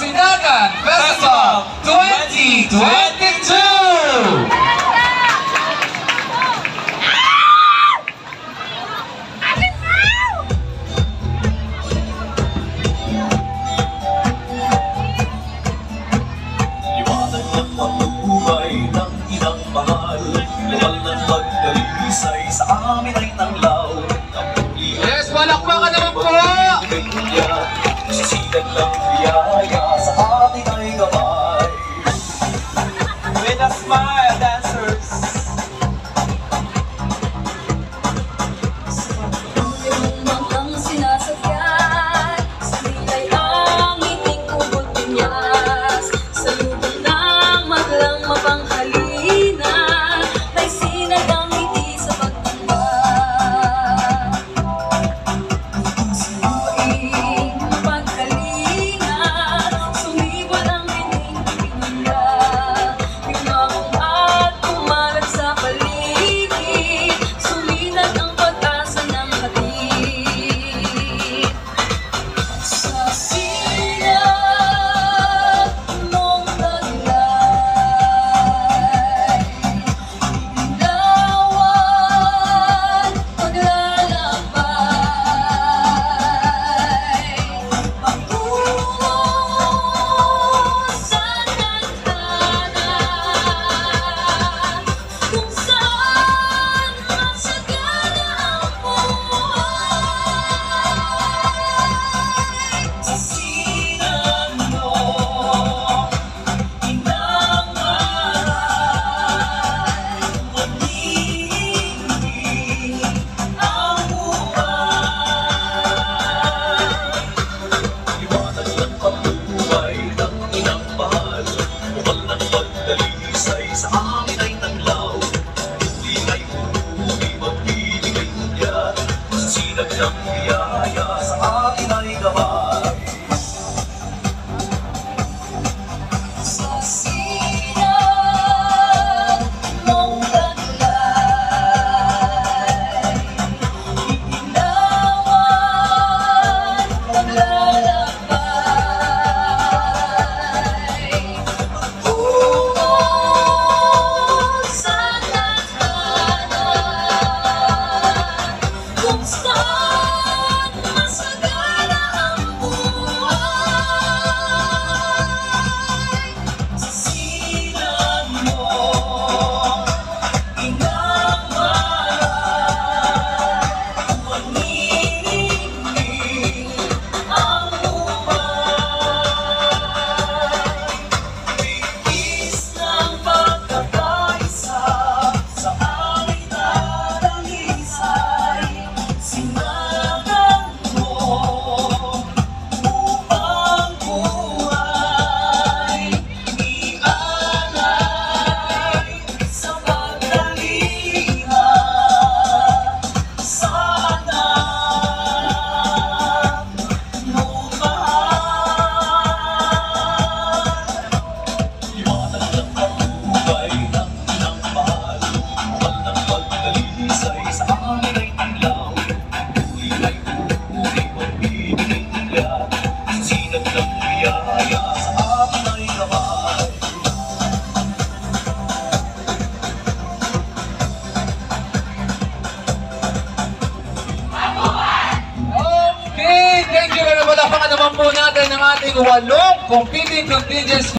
Sinagan Festival 2022! Liwanag ng pagbubuhay ng inang mahal, luwal ng pagdalisay sa amin ay tanglaw. Yes, palakpakan naman po! Sisigag ng biyaya sa atin ay gabay. With a smile, dancers. Ang sinasakyan, sa nilay ang ngiting kubot pinyas. Sa lubog ng maglang mapanghalina, may sinag ang ngiti sa pagtumba. Sumaing pagkalinga, sumibol ang ngiting pinula. Bigmahong at kumalat sa paligid, suminag ang pag-asa ng hatid. Sa sinag mong taglay, ilawan, paglalakbay, patungo sa tadhana, kung saan masagana ang buhay. Sa sinag mo, inang mahal, magiging ang buhay. Liwanag ng pagbubuhay ng inang mahal, luwal ng pagdalisay sa amin ay tanglaw. Hindi ay uuwi, magbibigay unyat, sisinag ng biyaya sa atin ay gabay. Sa sinag mong taglay, ilawan, paglalakbay, patungo sa tadhana, kung saan masagana ang buhay. Sa sinag mo, inang mahal, manginigig ang buhay. Bigis ng pagkakaisa sa aming nadalisay, sinagan mo upang buhay ialay sa pagdalinga sa anak mo mahal. Liwanag ng pagbubuhay ng inang mahal, luwal ng pagdalisay sa amin ay tanglaw. Uli ay uuwi, magbibigay unyat, sisinag ng biyaya sa atin ay gabay. Okay, thank you very much. Palakpakan naman po natin ang ating 8 competing contingents.